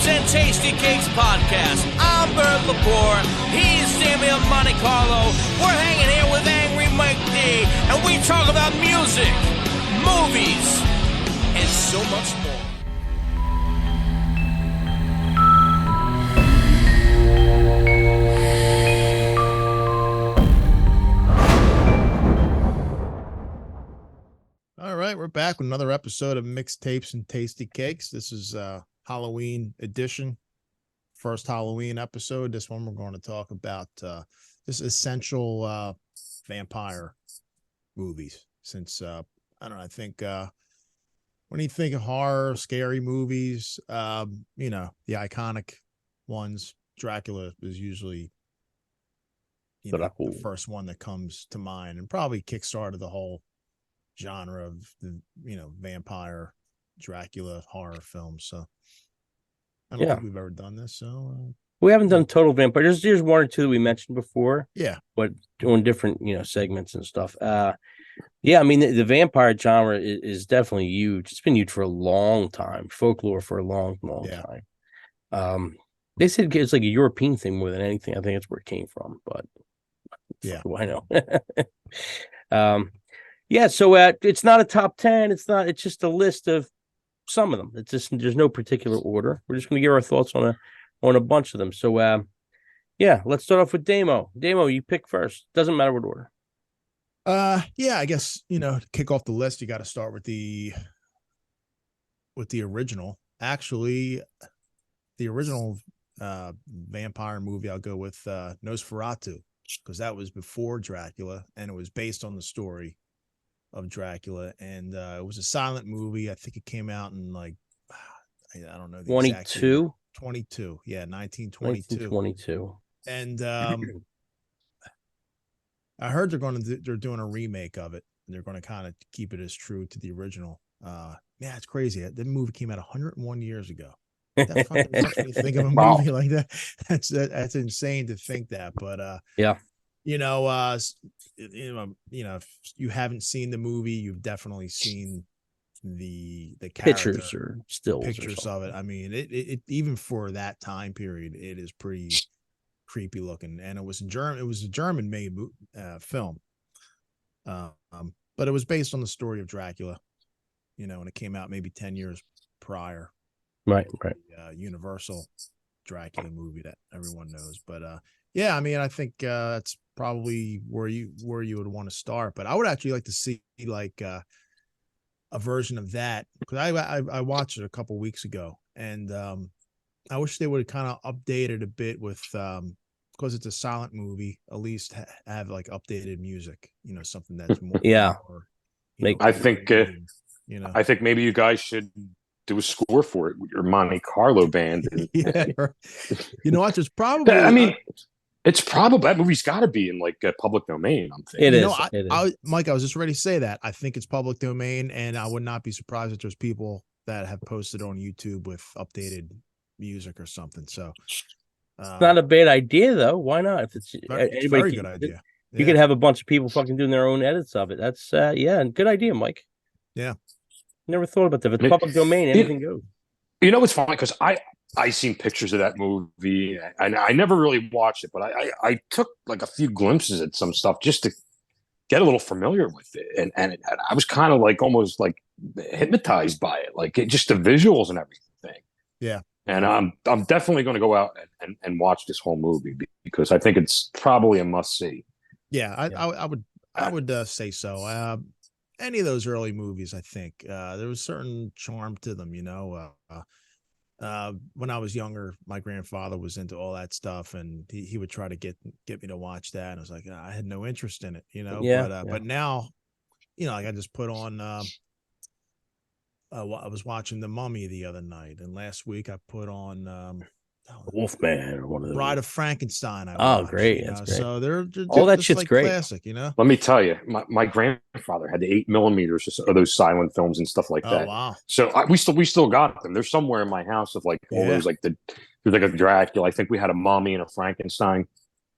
and Tasty Cakes podcast. I'm Bert Lepore. He's Samuel Monte Carlo. We're hanging here with Angry Mike D, and we talk about music, movies, and so much more. All right, we're back with another episode of Mixtapes and Tasty Cakes. This is Halloween edition, first Halloween episode. This one we're going to talk about this essential vampire movies. Since I don't know, I think when you think of horror, scary movies, you know, the iconic ones, Dracula is usually the first one that comes to mind, and probably kickstarted the whole genre of the vampire Dracula horror films. So I don't think we've ever done this. So we haven't done total vampire. There's one or two that we mentioned before. Yeah, but doing different segments and stuff. Yeah, I mean the vampire genre is definitely huge. It's been huge for a long time. Folklore for a long time. They said it's like a European thing more than anything. I think that's where it came from. But yeah, I know. Yeah, so it's not a top 10. It's just a list of some of them. It's just there's no particular order. We're just going to give our thoughts on a bunch of them. So yeah, let's start off with Damo. Damo, you pick first. Doesn't matter what order. Yeah, I guess to kick off the list, you got to start with the original. Actually, the original vampire movie, I'll go with Nosferatu, because that was before Dracula, and it was based on the story of Dracula, and it was a silent movie. I think it came out in I don't know the 22. 22, yeah, 1922. 1922. And I heard they're doing a remake of it, and they're going to kind of keep it as true to the original. Yeah, it's crazy. The movie came out 101 years ago. That fucking makes me think of a movie like that. That's insane to think that, but yeah. If you haven't seen the movie, you've definitely seen the pictures or stills, pictures of it. I mean, it even for that time period, it is pretty creepy looking. And it was a German made film, but it was based on the story of Dracula. And it came out maybe 10 years prior. Right. The, Universal Dracula movie that everyone knows, but yeah, I mean, I think that's probably where you would want to start. But I would actually like to see a version of that, because I watched it a couple weeks ago, and I wish they would have kind of updated a bit with because it's a silent movie. At least have updated music, something that's more. I think I think maybe you guys should do a score for it with your Monte Carlo band. And, what? There's probably. I mean, it's probably that movie's got to be in public domain. I'm thinking. It is. Mike, I was just ready to say that. I think it's public domain, and I would not be surprised if there's people that have posted on YouTube with updated music or something. So it's not a bad idea, though. Why not? If it's very good idea. You could have a bunch of people fucking doing their own edits of it. That's good idea, Mike. Yeah. Never thought about that. If it's public domain, anything goes. It's funny because I seen pictures of that movie, and I never really watched it, but I took a few glimpses at some stuff just to get a little familiar with it, and I was kind of almost hypnotized by it, just the visuals and everything. Yeah. And I'm definitely going to go out and watch this whole movie, because I think it's probably a must see. Yeah, I would say so. Any of those early movies, I think there was certain charm to them. When I was younger, my grandfather was into all that stuff, and he would try to get me to watch that. And I was like, I had no interest in it, But now, I just put on. I was watching The Mummy the other night, and last week I put on Wolfman or one of the Bride of Frankenstein. Great. That's great. So they're all that shit's great. Classic, Let me tell you, my grandfather had the 8mm of those silent films and stuff like that. Oh, wow. So we still got them. They're somewhere in my house of all those there's a Dracula. I think we had a Mummy and a Frankenstein.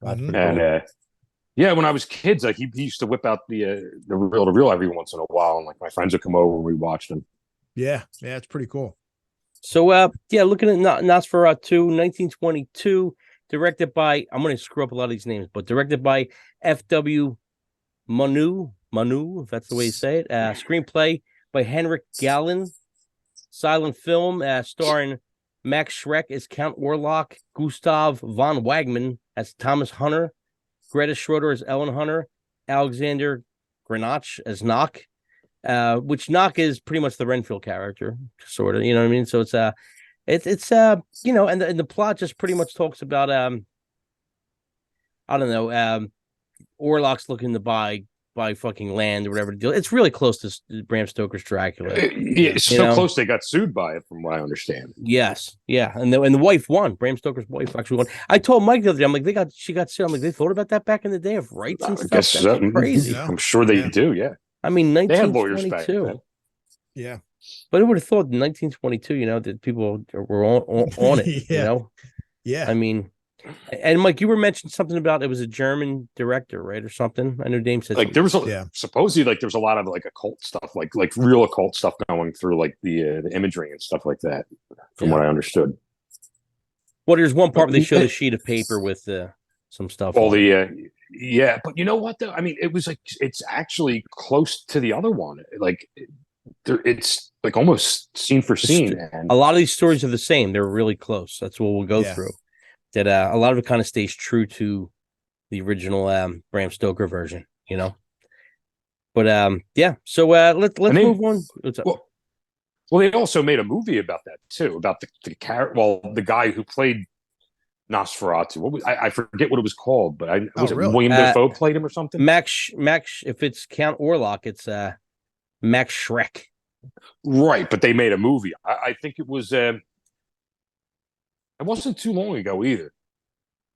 Mm-hmm. And when I was kids, he used to whip out the reel every once in a while, and my friends would come over and we watched them. Yeah, it's pretty cool. So, looking at Nosferatu, 1922, directed by, I'm going to screw up a lot of these names, but directed by F.W. Manu, if that's the way you say it. Screenplay by Henrik Gallen. Silent film starring Max Schreck as Count Orlok, Gustav von Wagman as Thomas Hunter, Greta Schroeder as Ellen Hunter, Alexander Granach as Knock, which Knock is pretty much the Renfield character, sort of, you know what I mean? So it's and the plot just pretty much talks about I don't know, Orlok's looking to buy fucking land or whatever. It's really close to Bram Stoker's Dracula. It's so close they got sued by it, from what I understand. Yes, yeah, and the wife won. Bram Stoker's wife actually won. I told Mike the other day, I'm like, she got sued. I'm like, they thought about that back in the day of rights and stuff. That's crazy. I'm sure they do. Yeah, I mean, 1922. Yeah, but I would have thought in 1922, that people were on it. Yeah. Yeah, I mean. And Mike, you were mentioning something about it was a German director, right, or something? I know Dame said like there was supposedly like there's a lot of like occult stuff, like real occult stuff going through like the imagery and stuff like that, from what I understood. Well, there's one part where they showed a sheet of paper with some stuff. All but you know what though? I mean, it was like it's actually close to the other one. Like it's like almost scene for scene. And a lot of these stories are the same. They're really close. That's what we'll go through. That a lot of it kind of stays true to the original Bram Stoker version, But so let's move on. What's up? Well, they also made a movie about that too, about the character. Well, the guy who played Nosferatu. I forget what it was called, but William Dafoe played him or something? Max. If it's Count Orlok, it's Max Schreck. Right, but they made a movie. I think it was. It wasn't too long ago either.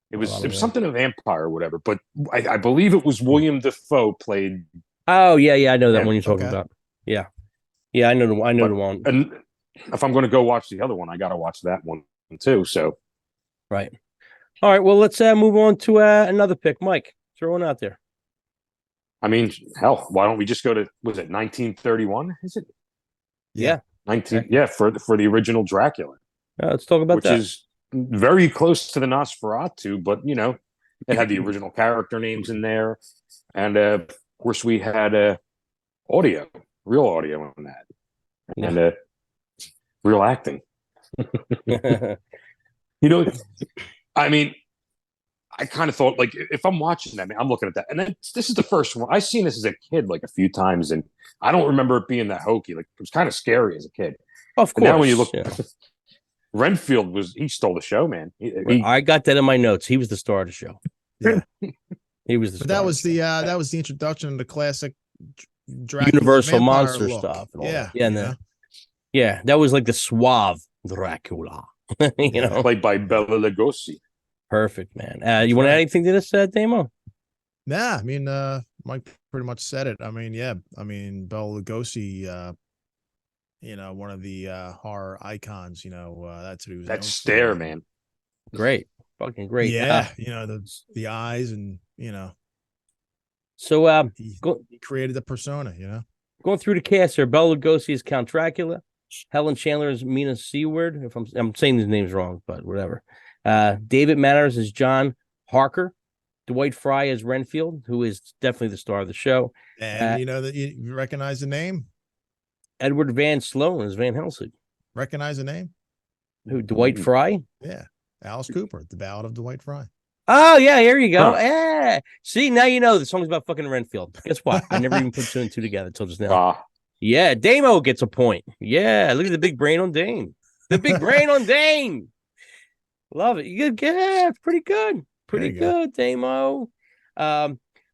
It was something of Empire or whatever, but I believe it was William Dafoe played. Oh yeah, I know that one you're talking about. Yeah, I know the one. And if I'm going to go watch the other one, I got to watch that one too. So, right. All right. Well, let's move on to another pick, Mike. Throw one out there. I mean, hell, why don't we just go to? Was it 1931? Is it? Yeah, 19. Yeah, for the original Dracula. Let's talk about that. Which is very close to the Nosferatu, but it had the original character names in there, and of course we had real audio on that, and real acting. I mean, I kind of thought like if I'm watching that, I'm looking at that, and then this is the first one I've seen this as a kid like a few times, and I don't remember it being that hokey. Like it was kind of scary as a kid. Of course. Now when you look. Renfield he stole the show, man. I got that in my notes. He was the star of the show. Yeah, he was the star. That was the introduction of the classic Dracula Universal monster look. stuff. And all Yeah, that. That was like the suave Dracula. Played by Bela Lugosi. Perfect, man. You want to add anything to this, Damo? Nah, I mean, Mike pretty much said it. I mean, Bela Lugosi. One of the horror icons. That's what he was. That stare, man. Great, fucking great. Yeah, the eyes, and So he created the persona. Going through the cast here, Bela Lugosi is Count Dracula, Helen Chandler is Mina Seward. If I'm saying these names wrong, but whatever. David Manners is John Harker. Dwight Fry is Renfield, who is definitely the star of the show. And that you recognize the name. Edward Van Sloan is Van Helsing. Recognize the name? Who? Dwight Fry? Yeah. Alice Cooper, The Ballad of Dwight Fry. Oh, yeah, here you go. Yeah. See, now you know the song's about fucking Renfield. Guess what? I never even put two and two together until just now. Yeah, Damo gets a point. Yeah, look at the big brain on Dame. The big brain on Dame. Love it. You good? Yeah, pretty good. Pretty good, Damo.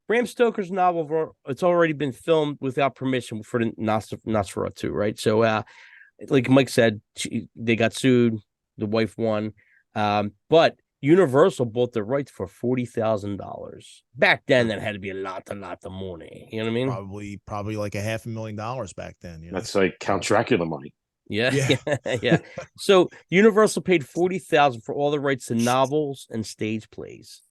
Bram Stoker's novel, it's already been filmed without permission for the Nosferatu, right? So, like Mike said, they got sued. The wife won. But Universal bought the rights for $40,000. Back then, that had to be a lot of money. You know what I mean? Probably like $500,000 back then. That's like Count Dracula money. Yeah. So Universal paid $40,000 for all the rights to novels and stage plays.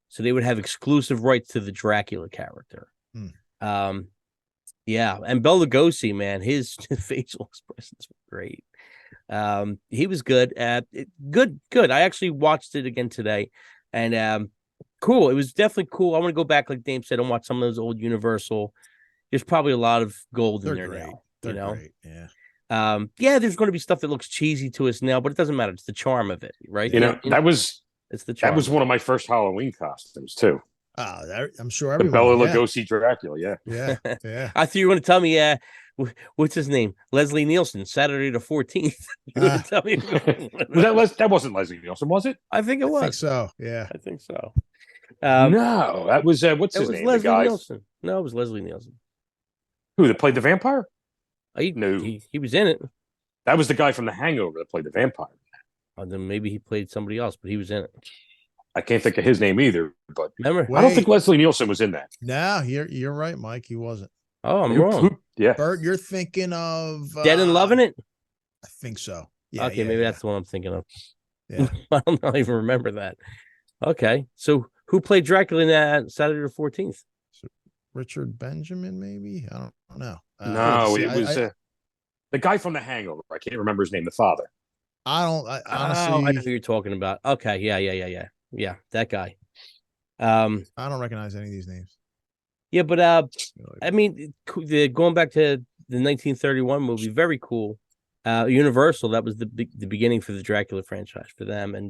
So they would have exclusive rights to the Dracula character. And Bela Lugosi, man, his facial expressions were great. He was good. Good. I actually watched it again today, and cool. It was definitely cool. I want to go back, like Dame said, and watch some of those old Universal. There's probably a lot of gold in there great. now. They're great. Yeah. Yeah, there's going to be stuff that looks cheesy to us now, but it doesn't matter. It's the charm of it, right? It's the charm. That was one of my first Halloween costumes too. Oh, I'm sure The everyone. Bela Lugosi Dracula. Yeah. I thought you were going to tell me, what's his name? Leslie Nielsen, Saturday the 14th. You were tell me that wasn't Leslie Nielsen, was it? I think it was. I think so. Yeah. I think so. No, that was what's his name? Leslie Nielsen. No, it was Leslie Nielsen. Who that played the vampire? No, he was in it. That was the guy from The Hangover that played the vampire. Then maybe he played somebody else, but he was in it. I can't think of his name either. But remember, I don't think Leslie Nielsen was in that. No, you're right, Mike. He wasn't. Oh, I'm wrong. Yeah, Bert, you're thinking of Dead and Loving It. I think so. Yeah. Okay, maybe that's the one I'm thinking of. Yeah. I don't even remember that. Okay, so who played Dracula in that Saturday the 14th? Richard Benjamin, maybe. I don't know. No, it was the guy from The Hangover. I can't remember his name. The father. Honestly, I know who you're talking about. Okay, yeah, that guy. I don't recognize any of these names. Yeah, but I mean, going back to the 1931 movie, very cool. Universal, that was the beginning for the Dracula franchise for them, and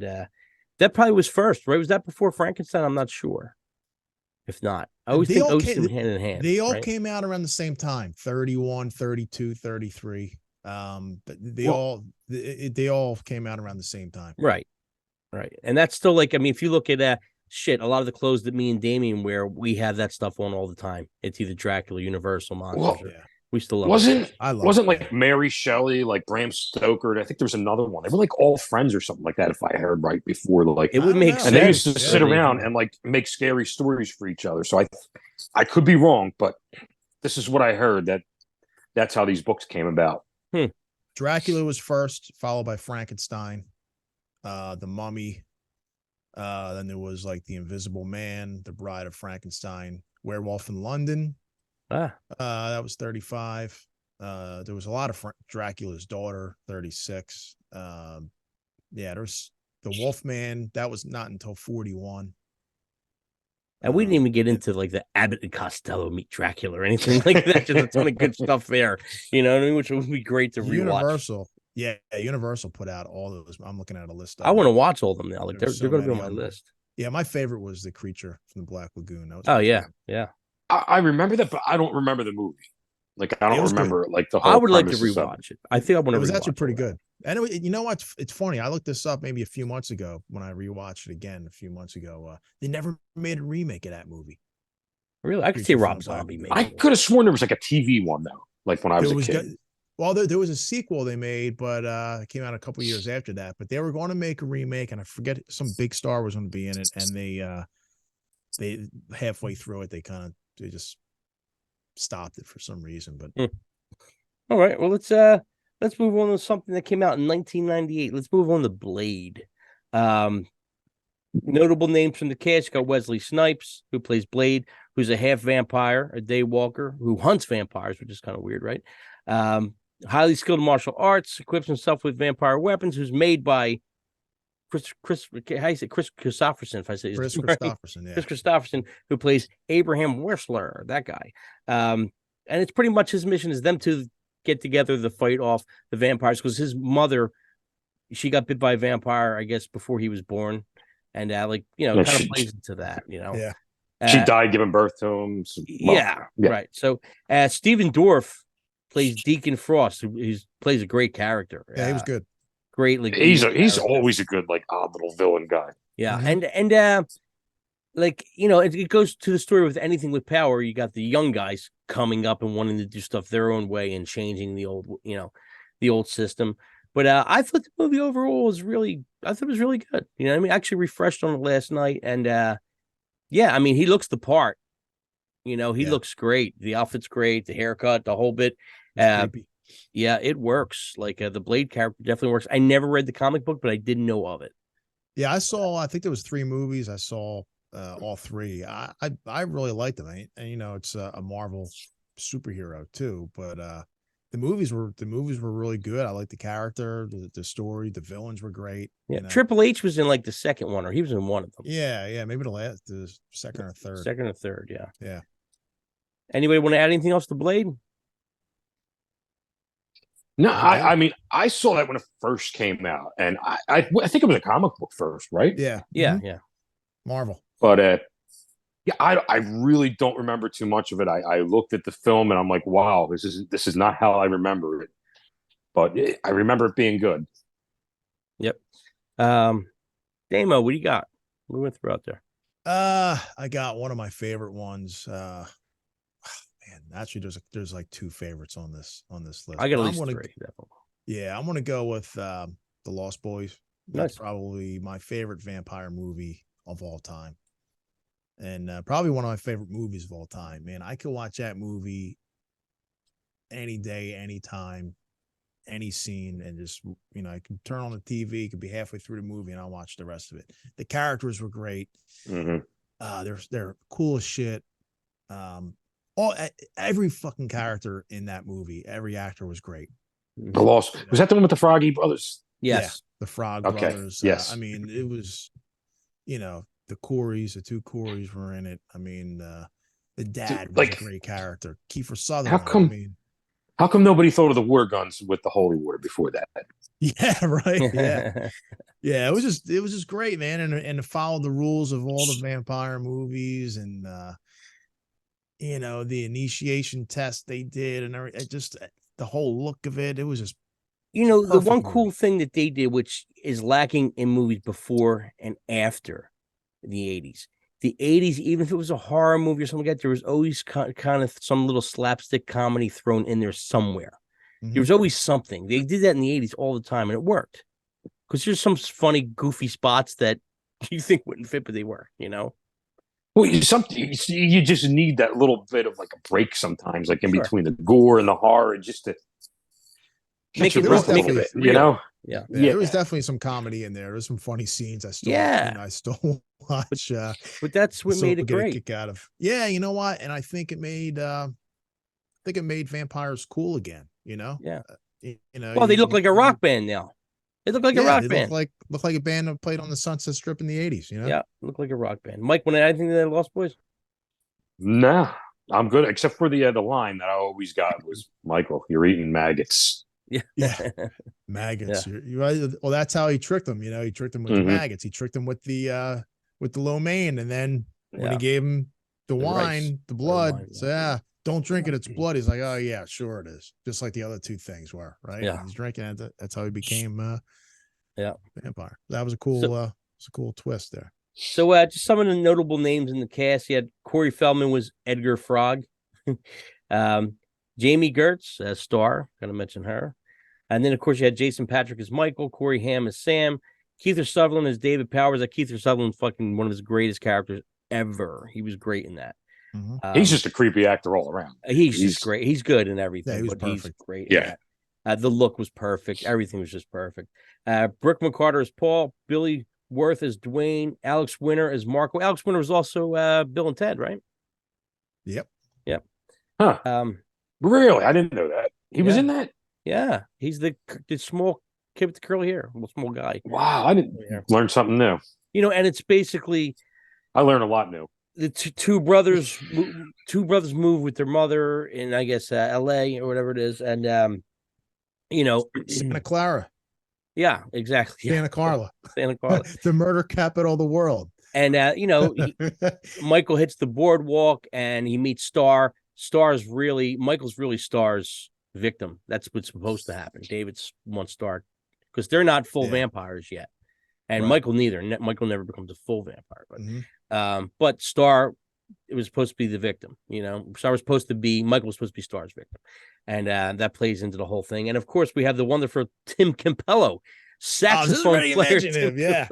that probably was first, right? Was that before Frankenstein? I'm not sure. If not, I always think those two hand in hand. They all came out around the same time, 31, 32, 33. They all came out around the same time. Right. And that's still like, I mean, if you look at a lot of the clothes that me and Damien wear, we have that stuff on all the time. It's either Dracula, Universal, Monsters. We still love it. Wasn't like Mary Shelley, like Bram Stoker. I think there was another one. They were like all friends or something like that, if I heard right before. Like it would make sense. And they used to sit around and like make scary stories for each other. So I could be wrong, but this is what I heard, that's how these books came about. Dracula was first, followed by Frankenstein, the Mummy. Then there was like the Invisible Man, the Bride of Frankenstein, Werewolf in London. That was 35. There was a lot of Dracula's Daughter, 36. There's the Wolfman. That was not until 41. And we didn't even get into like the Abbott and Costello meet Dracula or anything like that. Just a ton of good stuff there, you know what I mean? Which would be great to rewatch. Universal put out all those. I'm looking at a list. I want to watch all of them now. Like they're going to be on my list. Yeah, my favorite was the creature from the Black Lagoon. Yeah. I remember that, but I don't remember the movie. Like I don't remember like the whole. I would like to rewatch it. I think I want to. It was actually pretty good. Anyway, you know what? It's funny. I looked this up maybe a few months ago when I rewatched it again a few months ago. They never made a remake of that movie. Really, I could see Rob Zombie making. I could have sworn there was like a TV one though. Like when I was a kid. Well, there was a sequel they made, but it came out a couple years after that. But they were going to make a remake, and I forget some big star was going to be in it. And they halfway through it, they just stopped it for some reason. But all right, well let's move on to something that came out in 1998. Let's move on to Blade. Notable names from the cast got Wesley Snipes, who plays Blade, who's a half vampire, a daywalker who hunts vampires, which is kind of weird, right? Highly skilled martial arts, equips himself with vampire weapons, who's made by Chris Christopherson, if I say Chris right. Christopherson, yeah. Chris Christopherson, who plays Abraham Whistler, that guy. And it's pretty much his mission is them to get together to fight off the vampires, because his mother, she got bit by a vampire, I guess, before he was born. And kind of plays into that, Yeah. She died giving birth to him. So, right. So Stephen Dorff plays Deacon Frost, who plays a great character. Yeah, he was good. Great. Like, he's always a good, like, odd little villain guy. Yeah. Mm-hmm. It goes to the story with anything with power. You got the young guys coming up and wanting to do stuff their own way and changing the old system. But I thought the movie overall was really good. You know what I mean? I actually refreshed on it last night. And he looks the part. He looks great. The outfit's great. The haircut, the whole bit. It works. Like the Blade character definitely works. I never read the comic book, but I didn't know of it. Yeah, I think there was 3 movies. I saw all 3. I really liked them. And it's a Marvel superhero too. But the movies were really good. I liked the character, the story, the villains were great. Yeah, you know? Triple H was in like the second one, or he was in one of them. Yeah, maybe the second or third. Second or third, yeah. Yeah. Anybody want to add anything else to Blade? No, I mean, I saw that when it first came out, and I think it was a comic book first, right? Yeah. Yeah, Mhm. yeah. Marvel. But yeah, I really don't remember too much of it. I looked at the film and I'm like, wow, this is not how I remember it. But I remember it being good. Yep. Damo, what do you got? We went through out there. I got one of my favorite ones. Man, actually, there's like two favorites on this list. I got at But least three. Definitely. Yeah, I'm gonna go with The Lost Boys. That's Nice. probably my favorite vampire movie of all time, and probably one of my favorite movies of all time. Man, I could watch that movie any day, anytime, any scene, and just I can turn on the TV. It could be halfway through the movie, and I'll watch the rest of it. The characters were great. Mm-hmm. They're cool as shit. Every fucking character in that movie, every actor was great. The Lost, was that the one with the Froggy Brothers? Yes. Yeah, the Frog Okay. Brothers. Yes. I mean, it was, the Coreys, the two Coreys were in it. I mean, the dad was a great character. Kiefer Sutherland. How come nobody thought of the water guns with the holy water before that? Yeah, right. Yeah. Yeah, it was just great, man. And to follow the rules of all the vampire movies and the initiation test they did and just the whole look of it. It was just the one movie. cool thing that they did, which is lacking in movies before and after the 80s. The 80s, even if it was a horror movie or something like that, there was always kind of some little slapstick comedy thrown in there somewhere. Mhm. There was always something. They did that in the 80s all the time, and it worked. Because there's some funny, goofy spots that you think wouldn't fit, but they were, Well, you just need that little bit of like a break sometimes, like in Sure. between the gore and the horror, just to Make catch it your breath a look little bit, real. Yeah, Yeah. there was definitely some comedy in there. There's some funny scenes. I still watch. But that's what made it get great. a kick out of. Yeah, you know what? And I think it made vampires cool again. Yeah. Well, They look like a rock band now. They look like a rock band. Look like a band that played on the Sunset Strip in the 80s. Yeah, look like a rock band. Mike, when anything that Lost Boys? Nah, I'm good. Except for the line that I always got was, Michael, you're eating maggots. Yeah. Maggots. Yeah. Well, that's how he tricked them. He tricked them with the maggots. He tricked them with the lo mein, and then when he gave him the wine, rice, the blood, wine, so don't drink it. It's blood. He's like, oh yeah, sure it is. Just like the other two things were, right? Yeah. And he's drinking it. That's how he became vampire. That was a cool twist there. So just some of the notable names in the cast. You had Corey Feldman was Edgar Frog. Jamie Gertz, Star, gotta mention her. And then, of course, you had Jason Patrick as Michael, Corey Haim as Sam, Keith Sutherland as David Powers. Keith Sutherland, fucking one of his greatest characters ever. He was great in that. Mm-hmm. He's just a creepy actor all around. He's just great. He's good in everything. Yeah, he was but perfect. He's great. Yeah. The look was perfect. Everything was just perfect. Brooke McCarter as Paul, Billy Worth as Dwayne, Alex Winter as Marco. Alex Winter was also Bill and Ted, right? Yep. Huh. Really? I didn't know that. He was in that? Yeah. He's the small kid with the curly hair, small guy. Wow. I didn't learn something new. And it's basically I learned a lot new. the two brothers move with their mother in, I guess, LA or whatever it is. And, Santa Clara. Yeah, exactly. Santa Carla. Santa Carla. The murder capital of the world. And, Michael hits the boardwalk and he meets Star. Michael's really Star's victim. That's what's supposed to happen. David's wants Star because they're not full vampires yet. And Right. Michael neither. Michael never becomes a full vampire. But, but Star, it was supposed to be the victim. Michael was supposed to be Star's victim. And that plays into the whole thing. And of course, we have the wonderful Tim Campello, saxophone player. Yeah,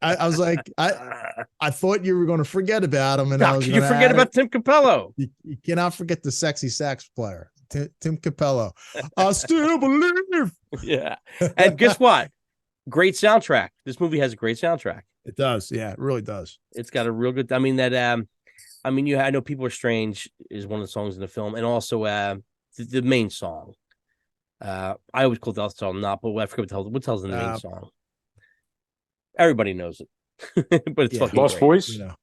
I was like, I thought you were going to forget about him, and How can you forget about Tim Campello? You cannot forget the sexy sax player, Tim Campello. I still believe. Yeah, and guess what? Great soundtrack. This movie has a great soundtrack. It does. Yeah, it really does. It's got a real good. I know People Are Strange is one of the songs in the film, and also the main song. I always call that song not, but I forget what tells the main Uh, song. Everybody knows it, but it's Yeah. fucking Lost great. Boys. You know,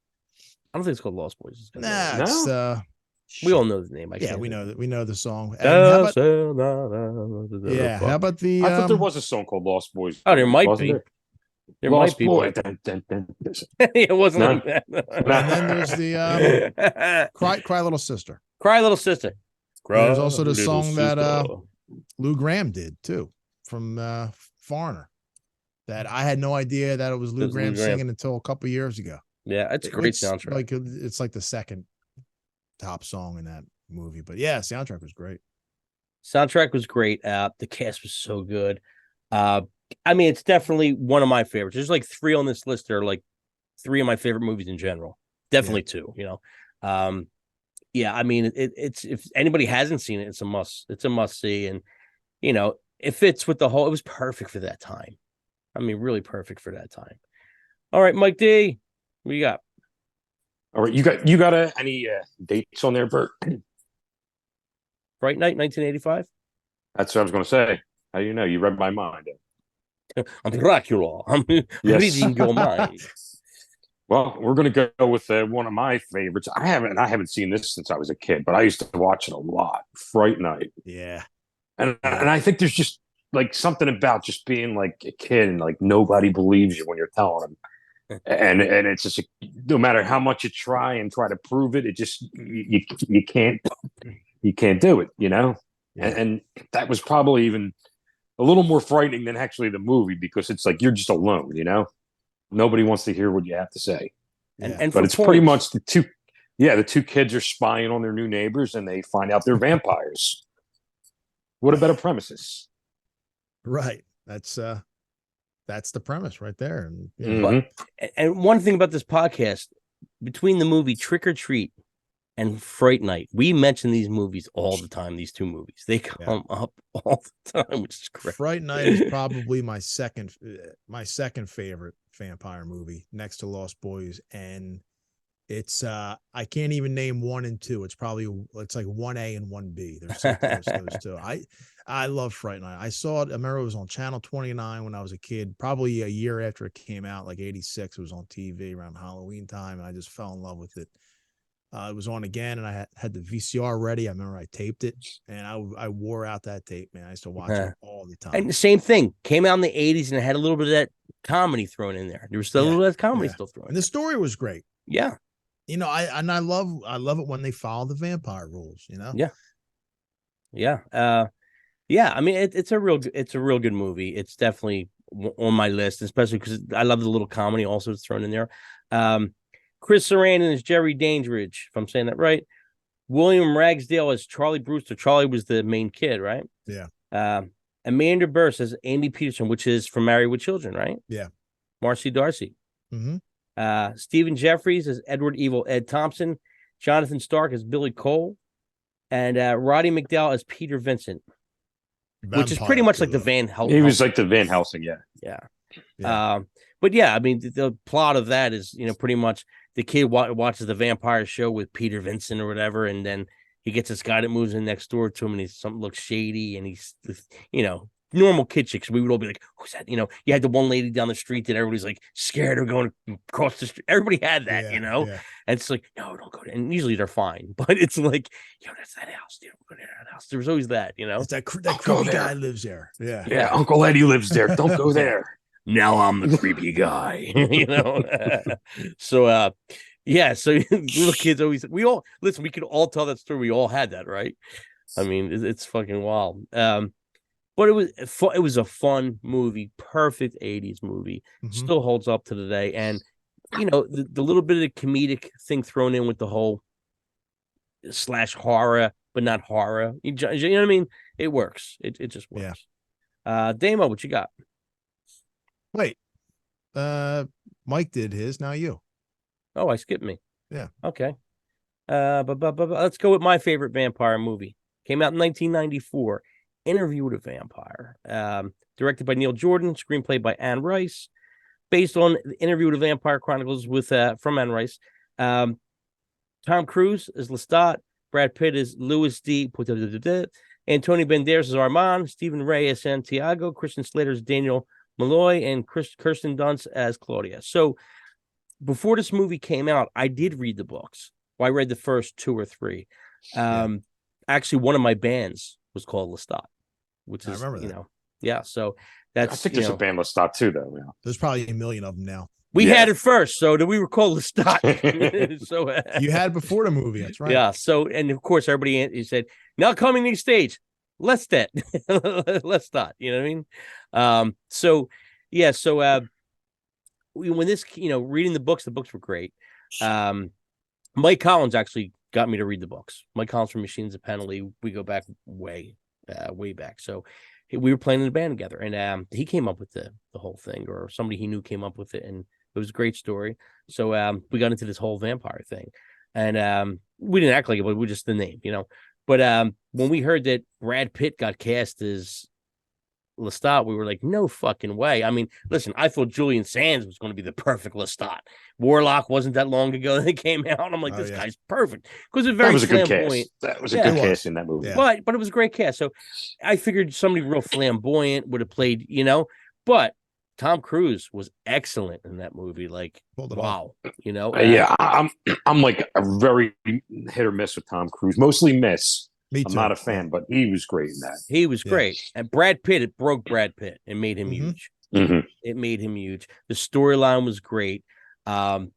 I don't think it's called Lost Boys. It's got nah, no. it's No? We all know the name. I yeah, can't we think know of that. it. We know the song. And how about yeah? How about the I thought there was a song called Lost Boys. Oh, there might Wasn't be. there? There Lost might be. Boy. But Dun, dun, dun. it wasn't No. like that. And then there's the Cry Little Sister. Cry Little Sister. And there's also the Little song that sister. Lou Gramm did too, from Foreigner. That I had no idea that it was Lou It's Lou Gramm Gramm. singing until a couple years ago. Yeah, it's a great soundtrack. Like it's like the second top song in that movie. But yeah, soundtrack was great. Soundtrack was great. The cast was so good. I mean, it's definitely one of my favorites. There's like 3 on this list that are like 3 of my favorite movies in general. Definitely 2. You know, yeah. I mean, it's if anybody hasn't seen it, it's a must. It's a must see, and you know, it fits with the whole. It was perfect for that time. I mean, really perfect for that time. All right, Mike D, what you got? All right, you got any dates on there, Bert? Fright Night, 1985. That's what I was going to say. How do you know? You read my mind. I'm Dracula. I'm Yes. reading your mind. Well, we're going to go with one of my favorites. I haven't seen this since I was a kid, but I used to watch it a lot. Fright Night. Yeah. And I think there's just like something about just being like a kid and like nobody believes you when you're telling them. And it's just no matter how much you try to prove it, it just you can't do it, you know. Yeah. And that was probably even a little more frightening than actually the movie because it's like you're just alone, you know. Nobody wants to hear what you have to say. Yeah. And But for it's pretty points, much the two kids are spying on their new neighbors and they find out they're vampires. What a better premises. Right. That's the premise right there. And you know, Mhm. and one thing about this podcast, between the movie Trick or Treat and Fright Night, we mention these movies all the time. These 2 movies, they come up all the time, which is great. Fright Night is probably my second favorite vampire movie next to Lost Boys, and it's I can't even name 1 and 2. It's like 1A and 1B. They're so close, those 2. I love Fright Night. I saw it. I remember it was on Channel 29 when I was a kid, probably a year after it came out, like 86. It was on TV around Halloween time, and I just fell in love with it. It was on again, and I had the VCR ready. I remember I taped it, and I wore out that tape, man. I used to watch it all the time. And the same thing came out in the 80s, and it had a little bit of that comedy thrown in there. There was still a little bit of comedy still thrown. And the story was great. Yeah. You know, I love it when they follow the vampire rules, you know? Yeah. Yeah. Yeah. I mean, it's a real good movie. It's definitely on my list, especially because I love the little comedy also that's thrown in there. Chris Sarandon as Jerry Dangeridge, if I'm saying that right. William Ragsdale as Charlie Brewster. Charlie was the main kid, right? Yeah. Amanda Burse as Amy Peterson, which is from Married with Children, right? Yeah. Marcy Darcy. Mm-hmm. Stephen Jeffries as Edward Evil Ed Thompson. Jonathan Stark as Billy Cole. And Roddy McDowell as Peter Vincent, which is pretty much like the Van Helsing. He was like the Van Helsing, yeah. Yeah. But yeah, I mean, the plot of that is, you know, pretty much the kid watches the vampire show with Peter Vincent or whatever, and then he gets this guy that moves in next door to him, and something looks shady, and he's, you know, normal kid chicks. We would all be like, who's that? You know, you had the one lady down the street that everybody's like scared of going across the street. Everybody had that, you know, and it's like, no, don't go there. And usually they're fine, but it's like, yo, that's that house, dude. Go to that house. There was always that, you know, it's that creepy guy lives there. Yeah. Uncle Eddie lives there. Don't go there. Now I'm the creepy guy, you know. So yeah, so little kids always, we could all tell that story. We all had that, right? I mean, it's fucking wild. But it was a fun movie, perfect 80s movie. Still holds up to today. And you know, the little bit of the comedic thing thrown in with the whole / horror, but not horror. You know what I mean? It works. It just works. Damo, what you got? Wait, Mike did his. Now you. Oh, I skipped me. Yeah. Okay. But let's go with my favorite vampire movie. Came out in 1994. Interview with a Vampire. Directed by Neil Jordan. Screenplay by Anne Rice. Based on the Interview with a Vampire Chronicles from Anne Rice. Tom Cruise is Lestat. Brad Pitt is Louis D. Antonio Banderas as Armand, Stephen Ray as Santiago, Christian Slater as Daniel Malloy, and Kirsten Dunst as Claudia. So before this movie came out, I did read the books. Well, I read the first 2 or 3. Actually, one of my bands was called Lestat, which is, yeah. So that's, I think there's a band Lestat too, though. Yeah. There's probably a million of them now. We had it first, so that we were called Lestat. So you had before the movie, that's right. Yeah. So, and of course, everybody said, now coming to stage, Lestat, Lestat. You know what I mean? So, yeah. So, when this, reading the books were great. Mike Collins actually got me to read the books. Mike Collins from Machines of Penalty. We go back way back. So we were playing in a band together, and he came up with the whole thing, or somebody he knew came up with it, and it was a great story. So we got into this whole vampire thing, and we didn't act like it, but we just the name, But when we heard that Brad Pitt got cast as Lestat, we were like, no fucking way. I mean, listen, I thought Julian Sands was going to be the perfect Lestat. Warlock wasn't that long ago that it came out. I'm like, this guy's perfect, because it's very flamboyant. That was a good cast in that movie. Yeah. But it was a great cast. So I figured somebody real flamboyant would have played, but Tom Cruise was excellent in that movie. Like, wow, Yeah, I'm like a very hit or miss with Tom Cruise. Mostly miss. I'm not a fan, but he was great in that. He was great. And Brad Pitt, it broke Brad Pitt and made him huge. Mm-hmm. It made him huge. The storyline was great. But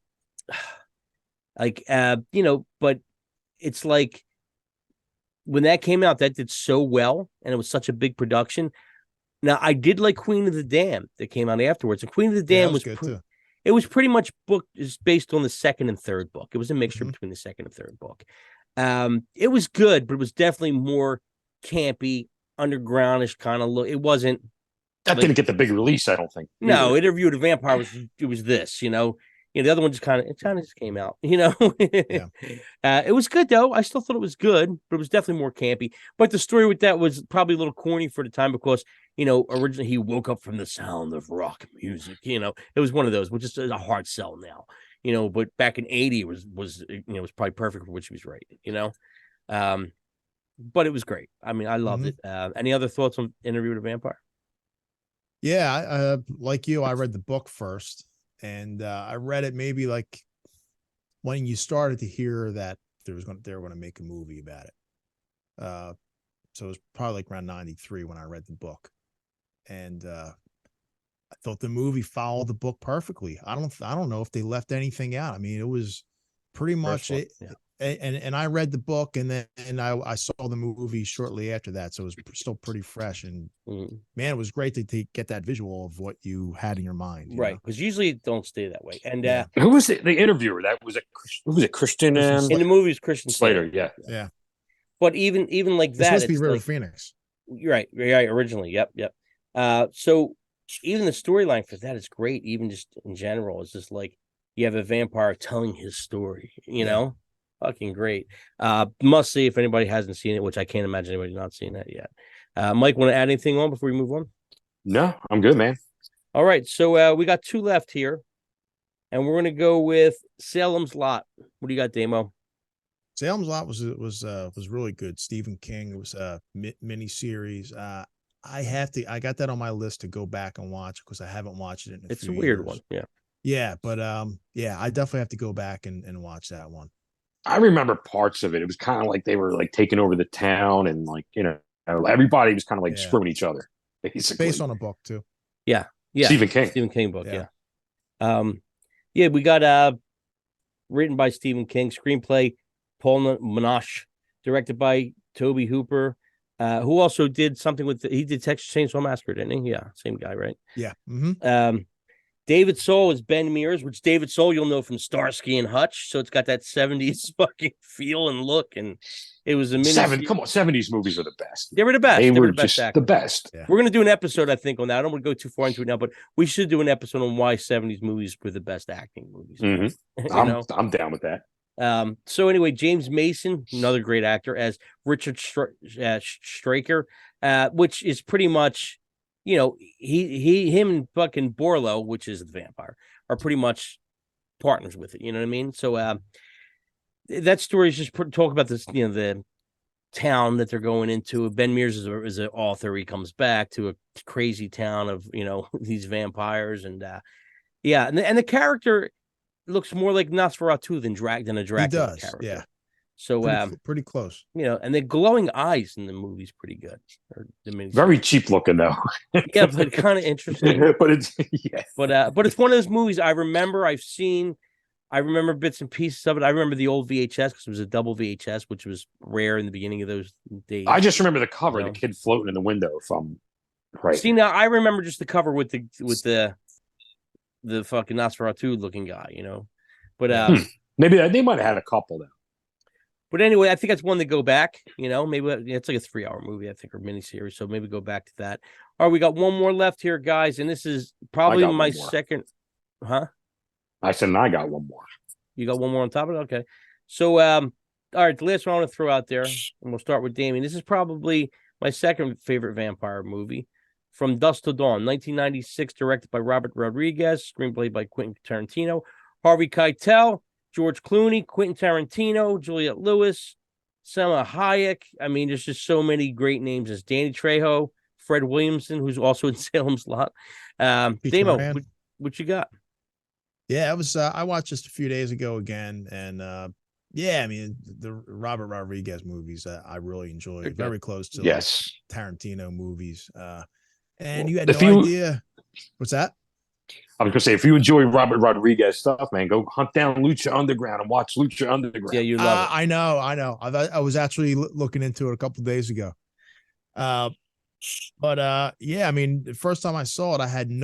it's like when that came out, that did so well, and it was such a big production. Now, I did like Queen of the Dam that came out afterwards. And Queen of the Dam was good too. It was pretty much based on the second and third book. It was a mixture between the second and third book. It was good, but it was definitely more campy, undergroundish kind of look. It wasn't. That didn't get the big release, I don't think. No, Interview with a Vampire was this, the other one just kind of just came out, It was good though. I still thought it was good, but it was definitely more campy. But the story with that was probably a little corny for the time because, originally he woke up from the sound of rock music. It was one of those, which is a hard sell now. But back in 80 was was probably perfect for what she was writing, but it was great. I mean, I loved it. Any other thoughts on Interview with a Vampire? Yeah, like you, I read the book first, and I read it maybe like when you started to hear that they were going to make a movie about it. So it was probably like around 93 when I read the book, and I thought the movie followed the book perfectly. I don't know if they left anything out. I mean, it was pretty much it. Yeah. And I read the book, and then I saw the movie shortly after that, so it was still pretty fresh. And man, it was great to get that visual of what you had in your mind, right? Because usually it don't stay that way. And who was the interviewer? That was Christian in the movies, Christian Slater. Yeah. But even like that, it's supposed to be River Phoenix. You're right. Originally, yep. So even the storyline for that is great. Even just in general, it's just like you have a vampire telling his story. Fucking great. Must see if anybody hasn't seen it, which I can't imagine anybody not seeing that yet. Mike, want to add anything on before we move on? No, I'm good, man. All right, so we got 2 left here, and we're gonna go with Salem's Lot. What do you got, Damo? Salem's Lot was really good. Stephen King. It was a mini series. I got that on my list to go back and watch because I haven't watched it in It's a weird one, yeah, but I definitely have to go back and watch that one. I remember parts of it. It was kind of like they were like taking over the town, and like everybody was kind of like screwing each other. Basically, based on a book too. Yeah. Stephen King book. Yeah. We got written by Stephen King, screenplay Paul Monash, directed by Toby Hooper, who also did something he did Texas Chainsaw Massacre, didn't he? Yeah, same guy, right? Yeah. David Soul is Ben Mears, which David Soul you'll know from Starsky and Hutch. So it's got that 70s fucking feel and look. And it was a mini. 70s movies are the best. They were the best. They were just the best. Yeah. We're going to do an episode, I think, on that. I don't want to go too far into it now, but we should do an episode on why 70s movies were the best acting movies. Mm-hmm. I'm down with that. So anyway, James Mason, another great actor, as Richard Straker, which is pretty much, him and fucking Borlo, which is the vampire, are pretty much partners with it. You know what I mean? So that story is just talk about this, the town that they're going into. Ben Mears is an author. He comes back to a crazy town of, these vampires. And and the character looks more like Nosferatu than a Dracula He does, character. yeah. So pretty close. And the glowing eyes in the movie's pretty good. Very cheap looking though. Yeah, but kind of interesting. But it's But it's one of those movies I remember I've seen. I remember bits and pieces of it. I remember the old VHS because it was a double VHS, which was rare in the beginning of those days. I just remember the cover, the kid floating in the window from. Right. See, now I remember just the cover with the fucking Nosferatu looking guy, But maybe they might have had a couple though. But anyway, I think that's one to go back. Maybe it's like a 3-hour movie, I think, or miniseries. So maybe go back to that. All right, we got one more left here, guys, and this is probably my second. Huh? I said, and I got one more. You got one more on top of it? Okay. So, all right, the last one I want to throw out there, and we'll start with Damien. This is probably my second favorite vampire movie, From Dusk Till Dawn, 1996, directed by Robert Rodriguez, screenplay by Quentin Tarantino, Harvey Keitel, George Clooney, Quentin Tarantino, Juliette Lewis, Selma Hayek. I mean, there's just so many great names. There's Danny Trejo, Fred Williamson, who's also in Salem's Lot. Damo, what you got? Yeah, it was. I watched just a few days ago again, and I mean the Robert Rodriguez movies I really enjoyed. Very close to Tarantino movies. And you had no idea. What's that? I was gonna say, if you enjoy Robert Rodriguez stuff, man, go hunt down Lucha Underground and watch Lucha Underground. Yeah, you love it. I know. I was actually looking into it a couple of days ago. But I mean, the first time I saw it, I didn't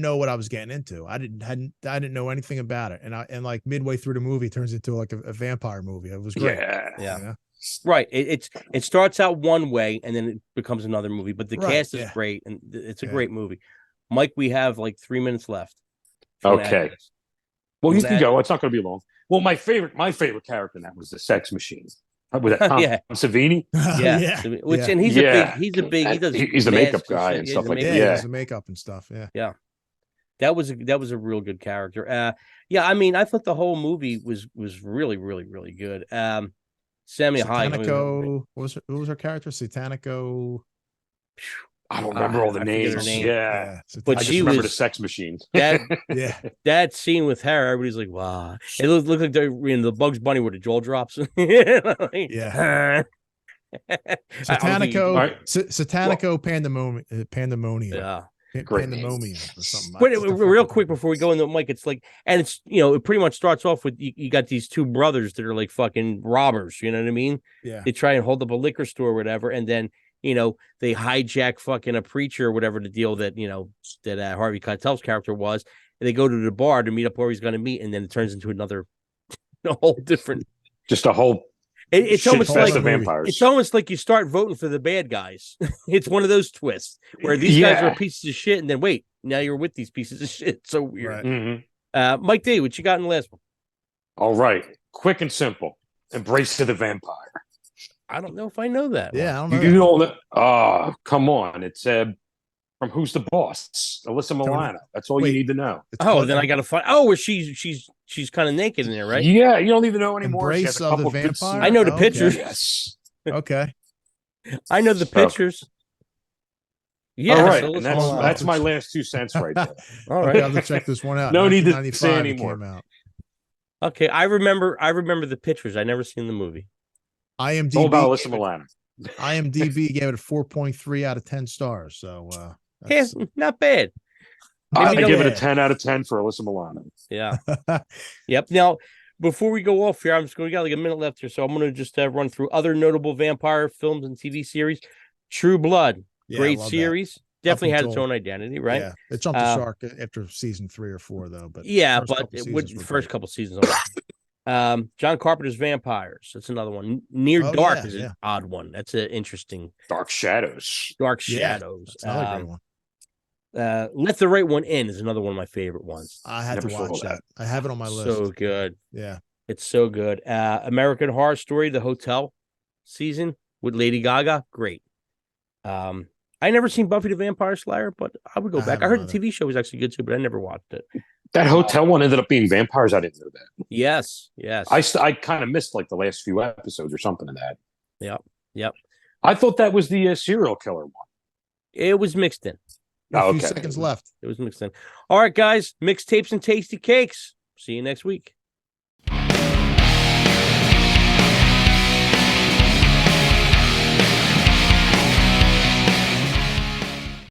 know what I was getting into. I didn't know anything about it. And like midway through the movie, it turns into like a vampire movie. It was great. Yeah. Right. It starts out one way and then it becomes another movie, but the cast is great and it's a great movie. Mike, we have like 3 minutes left. Okay. Well, you can go. It's not going to be long. Well, my favorite character in that was the Sex Machine. With that Tom Savini. And he's a makeup guy and stuff like that. Yeah, he's a makeup and stuff. Yeah. That was a real good character. I mean, I thought the whole movie was really, really, really good. Sammy Satanico, what was her character? Satanico. I don't remember all the names. Yeah. But I just remember the Sex Machine. That scene with her, everybody's like, wow. It looked like they're in the Bugs Bunny where the jaw drops. Satanico Pandemonium. Yeah. Pandemonium or something. But real quick before we go into Mike, it's like, and it's, it pretty much starts off with you got these two brothers that are like fucking robbers. You know what I mean? Yeah. They try and hold up a liquor store or whatever. And then, they hijack fucking a preacher or whatever the deal that, that Harvey Keitel's character was. And they go to the bar to meet up where he's going to meet. And then it turns into a whole different. Just a whole. It's almost like vampires. It's almost like you start voting for the bad guys. It's one of those twists where these guys are pieces of shit. And then wait, now you're with these pieces of shit. It's so weird. Right. Mm-hmm. Mike D, what you got in the last one? All right. Quick and simple. Embrace of the Vampire. I don't know if I know that. Yeah, I don't know. You don't know. Oh, come on. It's from Who's the Boss? Alyssa Milano. That's all you need to know. Then I got to find. Oh, where she's kind of naked in there, right? Yeah, you don't even know anymore. Embrace of the Vampire. I know the pictures. Yes. Okay. I know the pictures. Yeah. All right. And that's my last 2 cents right there. All right. I'll check this one out. No need to say anymore. Okay. I remember the pictures. I never seen the movie. IMDb. It's all about Alyssa Milano. IMDb gave it a 4.3 out of 10 stars. So not bad. I give it a 10 out of 10 for Alyssa Milano. Yeah. Yep. Now, before we go off here, we got like a minute left here, so I'm going to just run through other notable vampire films and TV series. True Blood, great series. That. Definitely had its own identity, right? Yeah, it jumped the shark after season 3 or 4, though. But first couple seasons. John Carpenter's Vampires. That's another one. Near Dark is an odd one. That's an interesting. Dark Shadows. That's another great one. Let the Right One In is another one of my favorite ones. I had to watch that. I have it on my list. So good. Yeah. It's so good. American Horror Story, the hotel season with Lady Gaga. Great. I never seen Buffy the Vampire Slayer, but I would go back. I heard the TV show was actually good too, but I never watched it. That hotel one ended up being vampires. I didn't know that. Yes. I kind of missed like the last few episodes or something of that. Yeah. Yep. I thought that was the serial killer one. It was mixed in. A few seconds left. It was mixed in. All right, guys. Mixtapes and tasty cakes. See you next week.